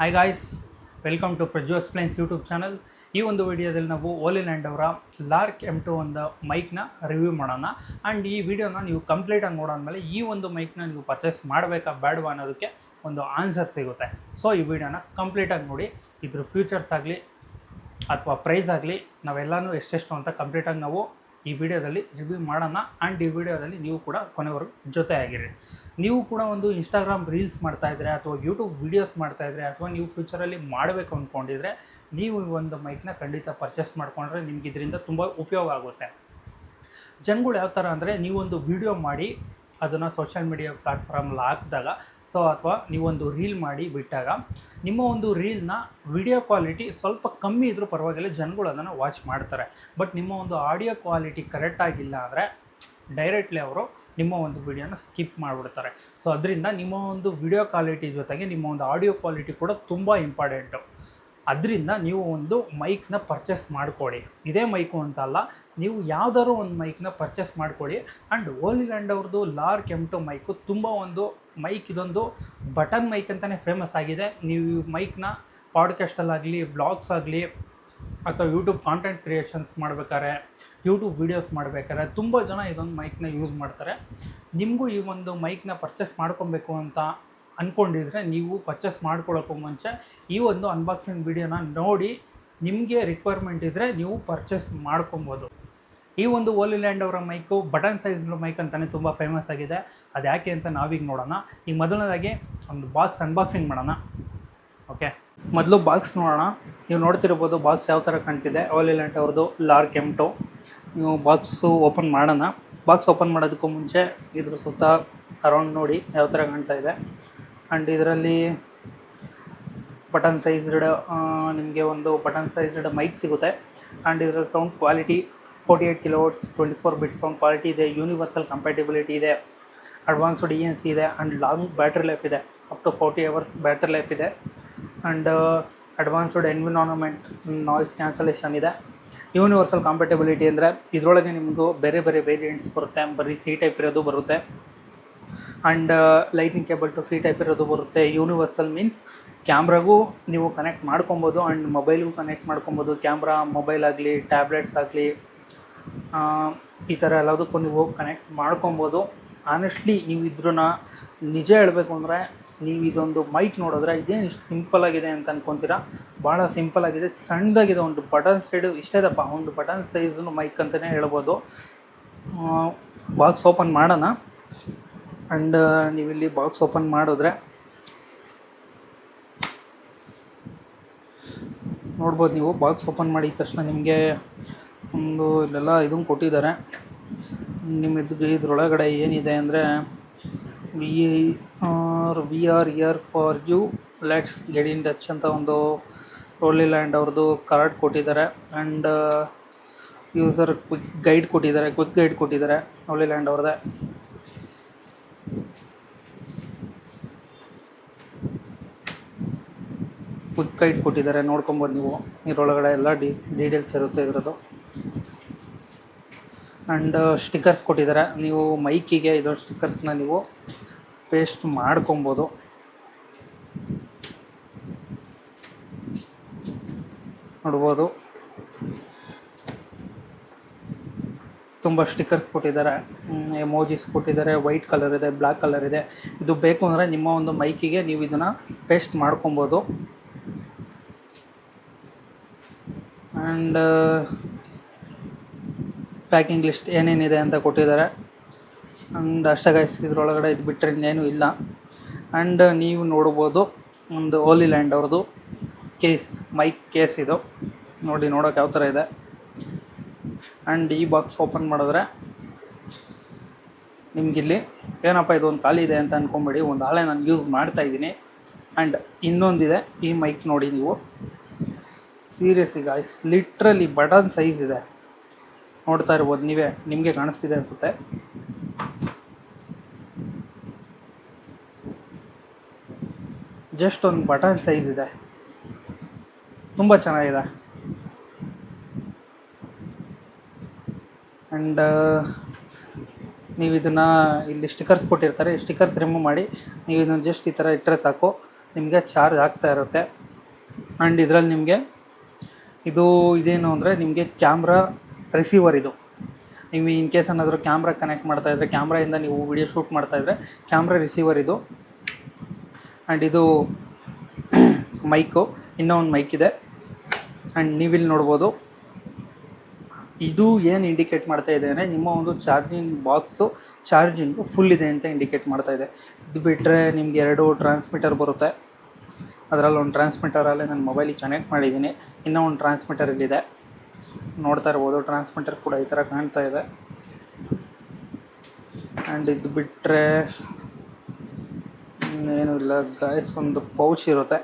Hi guys, welcome to Prajju explains YouTube channel. ಈ ಒಂದು ವಿಡಿಯೋದಲ್ಲಿ ನಾವು ಓಲಿಲ್ಯಾಂಡ್ ಅವರ ಲಾರ್ಕ್ M2 ಒಂದು ಮೈಕ್ನ ರಿವ್ಯೂ ಮಾಡೋಣ. ಆ್ಯಂಡ್ ಈ ವಿಡಿಯೋನ ನೀವು ಕಂಪ್ಲೀಟಾಗಿ ನೋಡೋದ್ಮೇಲೆ ಈ ಒಂದು ಮೈಕ್ನ ನೀವು ಪರ್ಚೇಸ್ ಮಾಡಬೇಕಾ ಬೇಡವಾ ಅನ್ನೋದಕ್ಕೆ ಒಂದು ಆನ್ಸರ್ ಸಿಗುತ್ತೆ. ಸೊ ಈ ವಿಡಿಯೋನ ಕಂಪ್ಲೀಟಾಗಿ ನೋಡಿ. ಇದ್ರ ಫ್ಯೂಚರ್ಸ್ ಆಗಲಿ ಅಥವಾ ಪ್ರೈಸ್ ಆಗಲಿ ನಾವೆಲ್ಲನೂ ಎಷ್ಟೆಷ್ಟು ಅಂತ ಕಂಪ್ಲೀಟಾಗಿ ನಾವು ಈ ವಿಡಿಯೋದಲ್ಲಿ ರಿವ್ಯೂ ಮಾಡೋಣ. ಆ್ಯಂಡ್ ಈ ವಿಡಿಯೋದಲ್ಲಿ ನೀವು ಕೂಡ ಕೊನೆವರೆಗೂ ಜೊತೆ ಆಗಿರಿ. ನೀವು ಕೂಡ ಒಂದು ಇನ್ಸ್ಟಾಗ್ರಾಮ್ ರೀಲ್ಸ್ ಮಾಡ್ತಾಯಿದ್ರೆ ಅಥವಾ ಯೂಟ್ಯೂಬ್ ವೀಡಿಯೋಸ್ ಮಾಡ್ತಾಯಿದ್ರೆ ಅಥವಾ ನೀವು ಫ್ಯೂಚರಲ್ಲಿ ಮಾಡಬೇಕು ಅಂದ್ಕೊಂಡಿದ್ರೆ ನೀವು ಈ ಒಂದು ಮೈಕ್ನ ಖಂಡಿತ ಪರ್ಚೇಸ್ ಮಾಡಿಕೊಂಡ್ರೆ ನಿಮ್ಗೆ ಇದರಿಂದ ತುಂಬ ಉಪಯೋಗ ಆಗುತ್ತೆ. ಜನಗಳು ಯಾವ ಥರ ಅಂದರೆ, ನೀವೊಂದು ವೀಡಿಯೋ ಮಾಡಿ ಅದನ್ನು ಸೋಷಿಯಲ್ ಮೀಡಿಯಾ ಪ್ಲ್ಯಾಟ್ಫಾರ್ಮಲ್ಲಿ ಹಾಕಿದಾಗ ಅಥವಾ ನೀವೊಂದು ರೀಲ್ ಮಾಡಿ ಬಿಟ್ಟಾಗ ನಿಮ್ಮ ಒಂದು ರೀಲ್ನ ವಿಡಿಯೋ ಕ್ವಾಲಿಟಿ ಸ್ವಲ್ಪ ಕಮ್ಮಿ ಇದ್ದರೂ ಪರವಾಗಿಲ್ಲ, ಜನಗಳು ಅದನ್ನು ವಾಚ್ ಮಾಡ್ತಾರೆ. ಬಟ್ ನಿಮ್ಮ ಒಂದು ಆಡಿಯೋ ಕ್ವಾಲಿಟಿ ಕರೆಕ್ಟಾಗಿಲ್ಲ ಅಂದರೆ ಡೈರೆಕ್ಟ್ಲಿ ಅವರು ನಿಮ್ಮ ಒಂದು ವಿಡಿಯೋನ ಸ್ಕಿಪ್ ಮಾಡಿಬಿಡ್ತಾರೆ. ಸೊ ಅದರಿಂದ ನಿಮ್ಮ ಒಂದು ವಿಡಿಯೋ ಕ್ವಾಲಿಟಿ ಜೊತೆಗೆ ನಿಮ್ಮ ಒಂದು ಆಡಿಯೋ ಕ್ವಾಲಿಟಿ ಕೂಡ ತುಂಬ ಇಂಪಾರ್ಟೆಂಟು. ಅದರಿಂದ ನೀವು ಒಂದು ಮೈಕ್ನ ಪರ್ಚೇಸ್ ಮಾಡ್ಕೊಳ್ಳಿ. ಇದೇ ಮೈಕು ಅಂತಲ್ಲ, ನೀವು ಯಾವುದಾದ್ರು ಒಂದು ಮೈಕ್ನ ಪರ್ಚೇಸ್ ಮಾಡ್ಕೊಳ್ಳಿ. ಆ್ಯಂಡ್ ಓಲಿಲ್ಯಾಂಡ್ ಅವ್ರದ್ದು ಲಾರ್ಕ್ M2 ಮೈಕು ತುಂಬ ಒಂದು ಮೈಕ್, ಇದೊಂದು ಬಟನ್ ಮೈಕ್ ಅಂತಲೇ ಫೇಮಸ್ ಆಗಿದೆ. ನೀವು ಈ ಮೈಕ್ನ ಪಾಡ್ಕಾಸ್ಟಲ್ಲಾಗಲಿ, ಬ್ಲಾಗ್ಸ್ ಆಗಲಿ ಅಥವಾ ಯೂಟ್ಯೂಬ್ ಕಾಂಟೆಂಟ್ ಕ್ರಿಯೇಷನ್ಸ್ ಮಾಡ್ಬೇಕಾದ್ರೆ, ಯೂಟ್ಯೂಬ್ ವೀಡಿಯೋಸ್ ಮಾಡ್ಬೇಕಾದ್ರೆ ತುಂಬ ಜನ ಇದೊಂದು ಮೈಕ್ನ ಯೂಸ್ ಮಾಡ್ತಾರೆ. ನಿಮಗೂ ಈ ಒಂದು ಮೈಕ್ನ ಪರ್ಚೇಸ್ ಮಾಡ್ಕೊಬೇಕು ಅಂತ ಅಂದ್ಕೊಂಡಿದ್ರೆ ನೀವು ಪರ್ಚೇಸ್ ಮಾಡ್ಕೊಳ್ಳೋಕ್ಕೂ ಮುಂಚೆ ಈ ಒಂದು ಅನ್ಬಾಕ್ಸಿಂಗ್ ವಿಡಿಯೋನ ನೋಡಿ ನಿಮಗೆ ರಿಕ್ವೈರ್ಮೆಂಟ್ ಇದ್ದರೆ ನೀವು ಪರ್ಚೇಸ್ ಮಾಡ್ಕೊಬೋದು. ಈ ಒಂದು ಓಲಿಲ್ಯಾಂಡ್ ಅವರ ಮೈಕು ಬಟನ್ ಸೈಜ್ ಮೈಕ್ ಅಂತಲೇ ತುಂಬ ಫೇಮಸ್ ಆಗಿದೆ. ಅದು ಯಾಕೆ ಅಂತ ನಾವೀಗ ನೋಡೋಣ. ಈಗ ಮೊದಲನೇದಾಗಿ ಒಂದು ಬಾಕ್ಸ್ ಅನ್ಬಾಕ್ಸಿಂಗ್ ಮಾಡೋಣ. ಓಕೆ, ಮೊದಲು ಬಾಕ್ಸ್ ನೋಡೋಣ. ನೀವು ನೋಡ್ತಿರ್ಬೋದು ಬಾಕ್ಸ್ ಯಾವ ಥರ ಕಾಣ್ತಿದೆ. ಓಲಿಲ್ಯಾಂಡ್ ಅವ್ರದ್ದು ಲಾರ್ಕ್ M2. ನೀವು ಬಾಕ್ಸು ಓಪನ್ ಮಾಡೋಣ. ಬಾಕ್ಸ್ ಓಪನ್ ಮಾಡೋದಕ್ಕೂ ಮುಂಚೆ ಇದ್ರ ಸುತ್ತ ಅರೌಂಡ್ ನೋಡಿ ಯಾವ ಥರ ಕಾಣ್ತಾ ಇದೆ. ಆ್ಯಂಡ್ ಇದರಲ್ಲಿ ಬಟನ್ ಸೈಜ್ಡ್ ನಿಮಗೆ ಒಂದು ಬಟನ್ ಸೈಜ್ಡ್ ಮೈಕ್ ಸಿಗುತ್ತೆ. ಆ್ಯಂಡ್ ಇದರ sound quality 48 kW 24 bit sound quality ಇದೆ. ಯೂನಿವರ್ಸಲ್ ಕಂಪ್ಯಾಟಿಬಿಲಿಟಿ ಇದೆ. ಅಡ್ವಾನ್ಸ್ಡ್ ENC ಇದೆ. ಆ್ಯಂಡ್ ಲಾಂಗ್ ಬ್ಯಾಟ್ರಿ ಲೈಫ್ ಇದೆ, up to 40 hours battery life ಇದೆ. And advanced environment noise cancellation ಇದೆ. ಯೂನಿವರ್ಸಲ್ ಕಂಪ್ಯಾಟಿಬಿಲಿಟಿ ಅಂದರೆ ಇದರೊಳಗೆ ನಿಮಗೂ ಬೇರೆ ಬೇರೆ ವೇರಿಯಂಟ್ಸ್ ಬರುತ್ತೆ. ಬರೀ C ಟೈಪ್ ಇರೋದು ಬರುತ್ತೆ. And lightning cable to C type ಇರೋದು ಬರುತ್ತೆ. ಯೂನಿವರ್ಸಲ್ ಮೀನ್ಸ್ ಕ್ಯಾಮ್ರಾಗೂ ನೀವು ಕನೆಕ್ಟ್ ಮಾಡ್ಕೊಬೋದು ಆ್ಯಂಡ್ ಮೊಬೈಲ್ಗೂ ಕನೆಕ್ಟ್ ಮಾಡ್ಕೊಬೋದು. ಕ್ಯಾಮ್ರಾ, ಮೊಬೈಲ್ ಆಗಲಿ, ಟ್ಯಾಬ್ಲೆಟ್ಸ್ ಆಗಲಿ, ಈ ಥರ ಎಲ್ಲದಕ್ಕೂ ನೀವು ಕನೆಕ್ಟ್ ಮಾಡ್ಕೊಬೋದು. ಆನೆಸ್ಟ್ಲಿ ನೀವು ಇದ್ರನ್ನ ನಿಜ ಹೇಳಬೇಕು ಅಂದರೆ, ನೀವು ಇದೊಂದು ಮೈಕ್ ನೋಡಿದ್ರೆ ಇದೇನು ಇಷ್ಟು ಸಿಂಪಲ್ಲಾಗಿದೆ ಅಂತ ಅಂದ್ಕೊತೀರಾ. ಭಾಳ ಸಿಂಪಲ್ಲಾಗಿದೆ, ಸಣ್ಣದಾಗಿದೆ. ಒಂದು ಬಟನ್ ಸೈಡು ಇಷ್ಟೇದಪ್ಪ, ಒಂದು ಬಟನ್ ಸೈಜ್ ಮೈಕ್ ಅಂತಲೇ ಹೇಳ್ಬೋದು. ಬಾಕ್ಸ್ ಓಪನ್ ಮಾಡೋಣ. ಆ್ಯಂಡ್ ನೀವಿಲ್ಲಿ ಬಾಕ್ಸ್ ಓಪನ್ ಮಾಡಿದ್ರೆ ನೋಡ್ಬೋದು. ನೀವು ಬಾಕ್ಸ್ ಓಪನ್ ಮಾಡಿದ ತಕ್ಷಣ ನಿಮಗೆ ಒಂದು ಇಲ್ಲೆಲ್ಲ ಇದನ್ನು ಕೊಟ್ಟಿದ್ದಾರೆ. ಇದ್ರೊಳಗಡೆ ಏನಿದೆ ಅಂದರೆ we are here for you, let's get in touch ಅಂತ ಒಂದು ಓಲಿಲ್ಯಾಂಡ್ ಅವ್ರದ್ದು ಕಾರ್ಡ್ ಕೊಟ್ಟಿದ್ದಾರೆ. ಆ್ಯಂಡ್ ಯೂಸರ್ ಕ್ವಿಕ್ ಗೈಡ್ ಕೊಟ್ಟಿದ್ದಾರೆ ಓಲಿಲ್ಯಾಂಡ್ ಅವ್ರದ್ದೇ. ಕ್ವಿಕ್ ಗೈಡ್ ಕೊಟ್ಟಿದ್ದಾರೆ, ನೋಡ್ಕೊಬೋದು ನೀವು. ಇದರೊಳಗಡೆ ಎಲ್ಲ ಡೀಟೇಲ್ಸ್ ಇರುತ್ತೆ ಇದ್ರದ್ದು. ಆ್ಯಂಡ್ ಸ್ಟಿಕ್ಕರ್ಸ್ ಕೊಟ್ಟಿದ್ದಾರೆ. ನೀವು ಮೈಕಿಗೆ ಇದೊಂದು ಸ್ಟಿಕ್ಕರ್ಸ್ನ ನೀವು ಪೇಸ್ಟ್ ಮಾಡ್ಕೊಬೋದು. ನೋಡ್ಬೋದು, ತುಂಬ ಸ್ಟಿಕ್ಕರ್ಸ್ ಕೊಟ್ಟಿದ್ದಾರೆ. ಎಮೋಜಿಸ್ ಕೊಟ್ಟಿದ್ದಾರೆ. ವೈಟ್ ಕಲರ್ ಇದೆ, ಬ್ಲ್ಯಾಕ್ ಕಲರ್ ಇದೆ. ಇದು ಬೇಕು ಅಂದರೆ ನಿಮ್ಮ ಒಂದು ಮೈಕಿಗೆ ನೀವು ಇದನ್ನು ಪೇಸ್ಟ್ ಮಾಡ್ಕೊಬೋದು. ಆ್ಯಂಡ್ ಪ್ಯಾಕಿಂಗ್ ಲಿಸ್ಟ್ ಏನೇನಿದೆ ಅಂತ ಕೊಟ್ಟಿದ್ದಾರೆ. ಆ್ಯಂಡ್ ಅಷ್ಟೇ ಗೈಸ್, ಇದರೊಳಗಡೆ ಇದು ಬಿಟ್ಟರೆ ಇನ್ನೇನು ಇಲ್ಲ. ಆ್ಯಂಡ್ ನೀವು ನೋಡ್ಬೋದು ಒಂದು ಓಲಿಲ್ಯಾಂಡ್ ಅವ್ರದ್ದು ಕೇಸ್, ಮೈಕ್ ಕೇಸ್ ಇದು ನೋಡಿ, ನೋಡೋಕೆ ಯಾವ ಥರ ಇದೆ. ಆ್ಯಂಡ್ ಈ ಬಾಕ್ಸ್ ಓಪನ್ ಮಾಡಿದ್ರೆ ನಿಮಗಿಲ್ಲಿ ಏನಪ್ಪ ಇದೊಂದು ಖಾಲಿ ಇದೆ ಅಂತ ಅಂದ್ಕೊಂಬೇಡಿ. ಒಂದು ಹಾಳೆ ನಾನು ಯೂಸ್ ಮಾಡ್ತಾಯಿದ್ದೀನಿ. ಆ್ಯಂಡ್ ಇನ್ನೊಂದಿದೆ ಈ ಮೈಕ್ ನೋಡಿ ನೀವು. Seriously guys, literally button size ಇದೆ. ನೋಡ್ತಾ ಇರ್ಬೋದು ನೀವೇ, ನಿಮಗೆ ಕಾಣಿಸ್ತಿದೆ ಅನಿಸುತ್ತೆ. ಜಸ್ಟ್ ಒಂದು ಬಟನ್ ಸೈಜ್ ಇದೆ, ತುಂಬ ಚೆನ್ನಾಗಿದೆ. ಆ್ಯಂಡ್ ನೀವು ಇದನ್ನು ಇಲ್ಲಿ ಸ್ಟಿಕ್ಕರ್ಸ್ ಕೊಟ್ಟಿರ್ತಾರೆ. ಸ್ಟಿಕ್ಕರ್ಸ್ ರಿಮೂವ್ ಮಾಡಿ ನೀವು ಇದನ್ನು ಜಸ್ಟ್ ಈ ಥರ ಇಟ್ಟರೆ ಸಾಕು. ನಿಮಗೆ ಚಾರ್ಜ್ ಆಗ್ತಾ ಇರುತ್ತೆ. ಆ್ಯಂಡ್ ಇದರಲ್ಲಿ ನಿಮಗೆ ಇದೇನು ಅಂದರೆ ನಿಮಗೆ ಕ್ಯಾಮ್ರಾ ರಿಸೀವರ್ ಇದು. ನೀವು ಇನ್ ಕೇಸ್ ಏನಾದರೂ ಕ್ಯಾಮ್ರಾ ಕನೆಕ್ಟ್ ಮಾಡ್ತಾಯಿದ್ರೆ, ಕ್ಯಾಮ್ರಾಯಿಂದ ನೀವು ವಿಡಿಯೋ ಶೂಟ್ ಮಾಡ್ತಾಯಿದ್ರೆ ಕ್ಯಾಮ್ರಾ ರಿಸೀವರ್ ಇದು. ಆ್ಯಂಡ್ ಇದು ಮೈಕು, ಇನ್ನೂ ಒಂದು ಮೈಕ್ ಇದೆ. ಆ್ಯಂಡ್ ನೀವಿಲ್ಲಿ ನೋಡ್ಬೋದು, ಇದು ಏನು ಇಂಡಿಕೇಟ್ ಮಾಡ್ತಾ ಇದೆ ಅಂದರೆ ನಿಮ್ಮ ಒಂದು ಚಾರ್ಜಿಂಗ್ ಬಾಕ್ಸು ಚಾರ್ಜಿಂಗು ಫುಲ್ ಇದೆ ಅಂತ ಇಂಡಿಕೇಟ್ ಮಾಡ್ತಾ ಇದೆ. ಇದು ಬಿಟ್ಟರೆ ನಿಮಗೆ 2 ಟ್ರಾನ್ಸ್ಮಿಟರ್ ಬರುತ್ತೆ. ಅದರಲ್ಲಿ ಒಂದು ಟ್ರಾನ್ಸ್ಮಿಟರಲ್ಲಿ ನನ್ನ ಮೊಬೈಲಿಗೆ ಕನೆಕ್ಟ್ ಮಾಡಿದ್ದೀನಿ, ಇನ್ನೂ ಒಂದು ಟ್ರಾನ್ಸ್ಮಿಟರ್ ಇಲ್ಲಿದೆ, ನೋಡ್ತಾ ಇರ್ಬೋದು. ಟ್ರಾನ್ಸ್ಮಿಟರ್ ಕೂಡ ಈ ಥರ ಕಾಣ್ತಾ ಇದೆ. ಆ್ಯಂಡ್ ಇದು ಬಿಟ್ಟರೆ ಇನ್ನೇನು ಇಲ್ಲ ಗಾಯ್ಸ್, ಒಂದು ಪೌಚ್ ಇರುತ್ತೆ.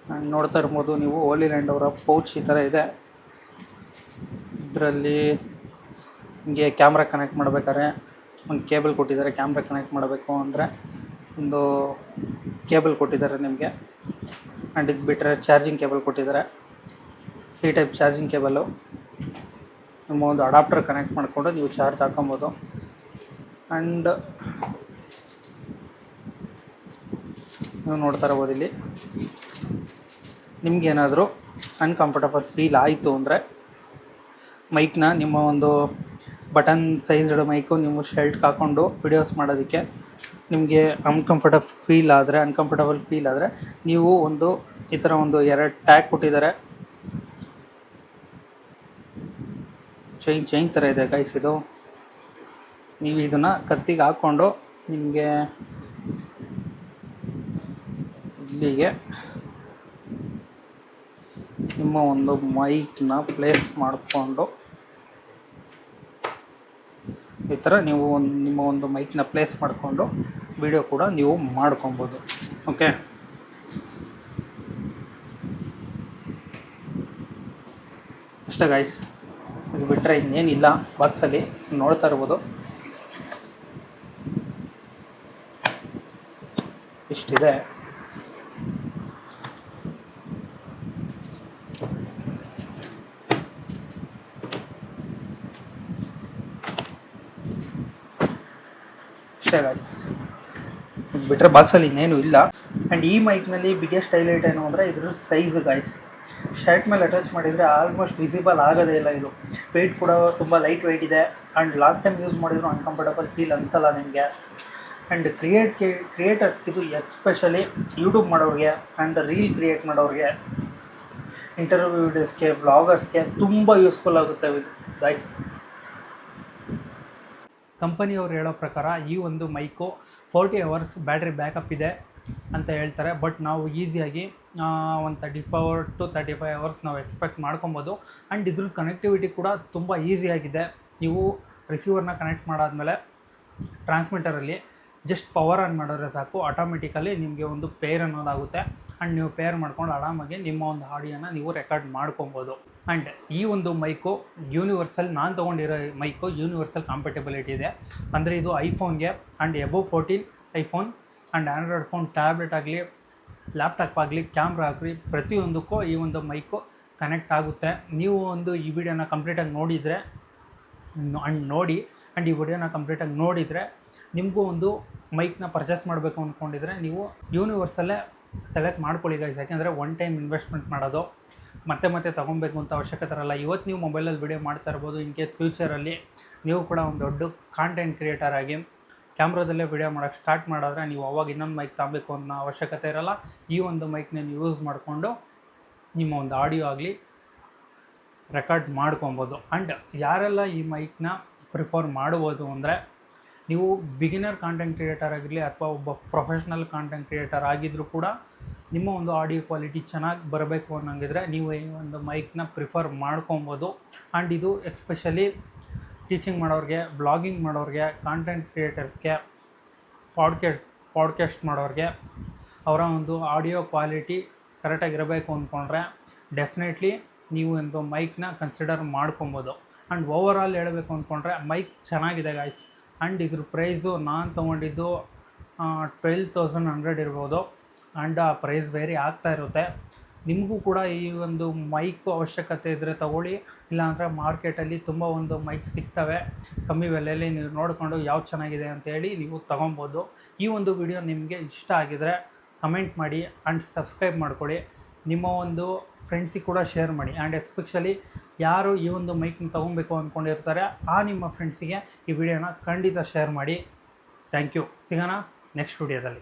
ಆ್ಯಂಡ್ ನೋಡ್ತಾ ಇರ್ಬೋದು ನೀವು, ಹೋಲಿ ಲ್ಯಾಂಡ್ ಅವರ ಪೌಚ್ ಈ ಥರ ಇದೆ. ಇದರಲ್ಲಿ ನಿಮಗೆ ಕ್ಯಾಮ್ರಾ ಕನೆಕ್ಟ್ ಮಾಡಬೇಕಾದ್ರೆ ಒಂದು ಕೇಬಲ್ ಕೊಟ್ಟಿದ್ದಾರೆ. ಕ್ಯಾಮ್ರಾ ಕನೆಕ್ಟ್ ಮಾಡಬೇಕು ಅಂದರೆ ಒಂದು ಕೇಬಲ್ ಕೊಟ್ಟಿದ್ದಾರೆ ನಿಮಗೆ. ಆ್ಯಂಡ್ ಇದು ಬಿಟ್ಟರೆ ಚಾರ್ಜಿಂಗ್ ಕೇಬಲ್ ಕೊಟ್ಟಿದ್ದಾರೆ, ಸಿ ಟೈಪ್ ಚಾರ್ಜಿಂಗ್ ಕೇಬಲ್ಲು. ನಿಮ್ಮ ಒಂದು ಅಡಾಪ್ಟರ್ ಕನೆಕ್ಟ್ ಮಾಡಿಕೊಂಡು ನೀವು ಚಾರ್ಜ್ ಹಾಕೊಬೋದು. ಆ್ಯಂಡ್ ನೀವು ನೋಡ್ತಾ ಇರ್ಬೋದು, ಇಲ್ಲಿ ನಿಮಗೇನಾದರೂ ಅನ್ಕಂಫರ್ಟಬಲ್ ಫೀಲ್ ಆಯಿತು ಅಂದರೆ ಮೈಕ್ನ, ನಿಮ್ಮ ಒಂದು ಬಟನ್ ಸೈಜ್ಡ್ ಮೈಕು ನೀವು ಶೆಲ್ಟ್ಗೆ ಹಾಕ್ಕೊಂಡು ವಿಡಿಯೋಸ್ ಮಾಡೋದಕ್ಕೆ ನಿಮಗೆ ಅನ್ಕಂಫರ್ಟಬಲ್ ಫೀಲ್ ಆದರೆ ನೀವು ಈ ಥರ 2 ಟ್ಯಾಗ್ ಕೊಟ್ಟಿದ್ದಾರೆ. ಚೈನ್ ಥರ ಇದೆ ಗೈಸ್ ಇದು. ನೀವು ಇದನ್ನು ಕತ್ತಿಗೆ ಹಾಕ್ಕೊಂಡು ನಿಮಗೆ ಇಲ್ಲಿಗೆ ನಿಮ್ಮ ಒಂದು ಮೈಕ್ನ ಪ್ಲೇಸ್ ಮಾಡಿಕೊಂಡು ಈ ಥರ ನೀವು ನಿಮ್ಮ ಒಂದು ಮೈಕ್ನ ಪ್ಲೇಸ್ ಮಾಡಿಕೊಂಡು ವಿಡಿಯೋ ಕೂಡ ನೀವು ಮಾಡ್ಕೊಬೋದು. ಓಕೆ, ಅಷ್ಟೇ ಗೈಸ್. ಇದು ಬಿಟ್ಟರೆ ಇನ್ನೇನಿಲ್ಲ ಬಾಕ್ಸಲ್ಲಿ, ನೋಡ್ತಾ ಇರ್ಬೋದು. ಇಷ್ಟಿದೆ. ಗೈಸ್, ಇದು ಬಿಟ್ಟರೆ ಬಾಕ್ಸಲ್ಲಿ ಇನ್ನೇನು ಇಲ್ಲ. ಆ್ಯಂಡ್ ಈ ಮೈಕ್ನಲ್ಲಿ ಬಿಗ್ಗೆಸ್ಟ್ ಹೈಲೈಟ್ ಏನು ಅಂದರೆ ಇದ್ರ ಸೈಜ್ ಗೈಸ್. ಶರ್ಟ್ ಮೇಲೆ ಅಟ್ಯಾಚ್ ಮಾಡಿದರೆ ಆಲ್ಮೋಸ್ಟ್ ವಿಸಿಬಲ್ ಆಗೋದೇ ಇಲ್ಲ. ಇದು ವೆಯ್ಟ್ ಕೂಡ ತುಂಬ ಲೈಟ್ ವೆಯ್ಟ್ ಇದೆ. ಆ್ಯಂಡ್ ಲಾಂಗ್ ಟೈಮ್ ಯೂಸ್ ಮಾಡಿದ್ರು ಅನ್ಕಂಫರ್ಟಬಲ್ ಫೀಲ್ ಅನಿಸಲ್ಲ ನಿಮಗೆ. ಆ್ಯಂಡ್ ಕ್ರಿಯೇಟರ್ಸ್ಗೆ ಇದು ಎಸ್ಪೆಷಲಿ ಯೂಟ್ಯೂಬ್ ಮಾಡೋರಿಗೆ ಆ್ಯಂಡ್ ರೀಲ್ ಕ್ರಿಯೇಟ್ ಮಾಡೋರಿಗೆ, ಇಂಟರ್ವ್ಯೂ ವೀಡಿಯೋಸ್ಗೆ, ವ್ಲಾಗರ್ಸ್ಗೆ ತುಂಬ ಯೂಸ್ಫುಲ್ ಆಗುತ್ತೆ ಇದು ಗೈಸ್. ಕಂಪನಿಯವ್ರು ಹೇಳೋ ಪ್ರಕಾರ ಈ ಒಂದು ಮೈಕು 40 hours ಬ್ಯಾಟ್ರಿ ಬ್ಯಾಕಪ್ ಇದೆ ಅಂತ ಹೇಳ್ತಾರೆ. ಬಟ್ ನಾವು ಈಸಿಯಾಗಿ ಒಂದು 34 to 35 hours ನಾವು ಎಕ್ಸ್ಪೆಕ್ಟ್ ಮಾಡ್ಕೊಬೋದು. ಆ್ಯಂಡ್ ಇದ್ರ ಕನೆಕ್ಟಿವಿಟಿ ಕೂಡ ತುಂಬ ಈಸಿಯಾಗಿದೆ. ನೀವು ರಿಸೀವರ್ನ ಕನೆಕ್ಟ್ ಮಾಡಾದಮೇಲೆ ಟ್ರಾನ್ಸ್ಮಿಟರಲ್ಲಿ ಜಸ್ಟ್ ಪವರ್ ಆನ್ ಮಾಡಿದ್ರೆ ಸಾಕು, ಆಟೋಮೆಟಿಕಲಿ ನಿಮಗೆ ಒಂದು ಪೇರ್ ಅನ್ನೋದಾಗುತ್ತೆ. ಆ್ಯಂಡ್ ನೀವು ಪೇರ್ ಮಾಡ್ಕೊಂಡು ಆರಾಮಾಗಿ ನಿಮ್ಮ ಒಂದು ಆಡಿಯೋನ ನೀವು ರೆಕಾರ್ಡ್ ಮಾಡ್ಕೊಬೋದು. ಆ್ಯಂಡ್ ಈ ಒಂದು ಮೈಕು ಯೂನಿವರ್ಸಲ್, ನಾನು ತೊಗೊಂಡಿರೋ ಮೈಕು ಯೂನಿವರ್ಸಲ್ ಕಾಂಪೆಟಬಿಲಿಟಿ ಇದೆ. ಅಂದರೆ ಇದು ಐಫೋನ್ಗೆ and above 14 iPhone and Android phone, tablet ಆಗಲಿ, ಲ್ಯಾಪ್ಟಾಪ್ ಆಗಲಿ, ಕ್ಯಾಮ್ರಾ ಆಗಲಿ, ಪ್ರತಿಯೊಂದಕ್ಕೂ ಈ ಒಂದು ಮೈಕು ಕನೆಕ್ಟ್ ಆಗುತ್ತೆ. ನೀವು ಈ ವಿಡಿಯೋನ ಕಂಪ್ಲೀಟಾಗಿ ನೋಡಿದರೆ ಆ್ಯಂಡ್ ಈ ವಿಡಿಯೋನ ಕಂಪ್ಲೀಟಾಗಿ ನೋಡಿದರೆ ನಿಮಗೂ ಒಂದು ಮೈಕ್ನ ಪರ್ಚೇಸ್ ಮಾಡಬೇಕು ಅಂದ್ಕೊಂಡಿದ್ರೆ ನೀವು ಯೂನಿವರ್ಸಲ್ಲೇ ಸೆಲೆಕ್ಟ್ ಮಾಡ್ಕೊಳ್ಳಿ ಗೈಸ್. ಯಾಕೆಂದರೆ ಒನ್ ಟೈಮ್ ಇನ್ವೆಸ್ಟ್ಮೆಂಟ್ ಮಾಡೋದು ಮತ್ತೆ ತೊಗೊಬೇಕು ಅಂತ ಅವಶ್ಯಕತೆ ಇರಲ್ಲ. ಇವತ್ತು ನೀವು ಮೊಬೈಲಲ್ಲಿ ವಿಡಿಯೋ ಮಾಡ್ತಾ ಇರ್ಬೋದು. ಇನ್ ಕೇಸ್ ಫ್ಯೂಚರಲ್ಲಿ ನೀವು ಕೂಡ ಒಂದು ದೊಡ್ಡ ಕಾಂಟೆಂಟ್ ಕ್ರಿಯೇಟರ್ ಆಗಿ ಕ್ಯಾಮ್ರಾದಲ್ಲೇ ವಿಡಿಯೋ ಮಾಡೋಕ್ಕೆ ಸ್ಟಾರ್ಟ್ ಮಾಡಿದ್ರೆ ನೀವು ಅವಾಗ ಇನ್ನೊಂದು ಮೈಕ್ ತಗೋಬೇಕು ಅನ್ನೋ ಅವಶ್ಯಕತೆ ಇರಲ್ಲ. ಈ ಒಂದು ಮೈಕ್ನ ಯೂಸ್ ಮಾಡಿಕೊಂಡು ನಿಮ್ಮ ಒಂದು ಆಡಿಯೋ ಆಗಲಿ ರೆಕಾರ್ಡ್ ಮಾಡ್ಕೊಬೋದು. ಆ್ಯಂಡ್ ಯಾರೆಲ್ಲ ಈ ಮೈಕ್ನ ಪ್ರಿಫರ್ ಮಾಡ್ಬೋದು ಅಂದರೆ, ನೀವು ಬಿಗಿನರ್ ಕಾಂಟೆಂಟ್ ಕ್ರಿಯೇಟರ್ ಆಗಿರಲಿ ಅಥವಾ ಒಬ್ಬ ಪ್ರೊಫೆಷ್ನಲ್ ಕಾಂಟೆಂಟ್ ಕ್ರಿಯೇಟರ್ ಆಗಿದ್ದರೂ ಕೂಡ ನಿಮ್ಮ ಒಂದು ಆಡಿಯೋ ಕ್ವಾಲಿಟಿ ಚೆನ್ನಾಗಿ ಬರಬೇಕು ಅನ್ನೋಂಗಿದ್ರೆ ನೀವು ಈ ಒಂದು ಮೈಕ್ನ ಪ್ರಿಫರ್ ಮಾಡ್ಕೊಬೋದು. ಆ್ಯಂಡ್ ಇದು ಎಕ್ಸ್ಪೆಷಲಿ ಟೀಚಿಂಗ್ ಮಾಡೋರಿಗೆ, ಬ್ಲಾಗಿಂಗ್ ಮಾಡೋರಿಗೆ, ಕಾಂಟೆಂಟ್ ಕ್ರಿಯೇಟರ್ಸ್ಗೆ, ಪಾಡ್ಕಾಸ್ಟ್ ಮಾಡೋರಿಗೆ ಅವರ ಒಂದು ಆಡಿಯೋ ಕ್ವಾಲಿಟಿ ಕರೆಕ್ಟಾಗಿರಬೇಕು ಅಂದ್ಕೊಂಡ್ರೆ ಡೆಫಿನೆಟ್ಲಿ ನೀವು ಒಂದು ಮೈಕ್ನ ಕನ್ಸಿಡರ್ ಮಾಡ್ಕೊಬೋದು. ಆ್ಯಂಡ್ ಓವರ್ ಆಲ್ ಹೇಳಬೇಕು ಅಂದ್ಕೊಂಡ್ರೆ ಮೈಕ್ ಚೆನ್ನಾಗಿದೆ ಗಾಯ್ಸ್. ಆ್ಯಂಡ್ ಇದ್ರ ಪ್ರೈಸು ನಾನು ತೊಗೊಂಡಿದ್ದು 12,100 ಇರ್ಬೋದು. ಆ್ಯಂಡ್ ಆ ಪ್ರೈಸ್ ವೇರಿ ಆಗ್ತಾ ಇರುತ್ತೆ. ನಿಮಗೂ ಕೂಡ ಈ ಒಂದು ಮೈಕ್ ಅವಶ್ಯಕತೆ ಇದ್ದರೆ ತಗೊಳ್ಳಿ, ಇಲ್ಲಾಂದರೆ ಮಾರ್ಕೆಟಲ್ಲಿ ತುಂಬ ಒಂದು ಮೈಕ್ ಸಿಗ್ತವೆ ಕಮ್ಮಿ ಬೆಲೆಯಲ್ಲಿ. ನೀವು ನೋಡಿಕೊಂಡು ಯಾವ್ದು ಚೆನ್ನಾಗಿದೆ ಅಂತೇಳಿ ನೀವು ತೊಗೊಬೋದು. ಈ ಒಂದು ವಿಡಿಯೋ ನಿಮಗೆ ಇಷ್ಟ ಆಗಿದರೆ ಕಮೆಂಟ್ ಮಾಡಿ ಆ್ಯಂಡ್ ಸಬ್ಸ್ಕ್ರೈಬ್ ಮಾಡ್ಕೊಳ್ಳಿ. ನಿಮ್ಮ ಒಂದು ಫ್ರೆಂಡ್ಸಿಗೆ ಕೂಡ ಶೇರ್ ಮಾಡಿ. ಆ್ಯಂಡ್ ಎಸ್ಪೆಷಲಿ ಯಾರು ಈ ಒಂದು ಮೈಕ್ನ ತೊಗೊಬೇಕು ಅಂದ್ಕೊಂಡಿರ್ತಾರೆ ಆ ನಿಮ್ಮ ಫ್ರೆಂಡ್ಸಿಗೆ ಈ ವಿಡಿಯೋನ ಖಂಡಿತ ಶೇರ್ ಮಾಡಿ. Thank you. ಸಿಗೋಣ ನೆಕ್ಸ್ಟ್ ವಿಡಿಯೋದಲ್ಲಿ.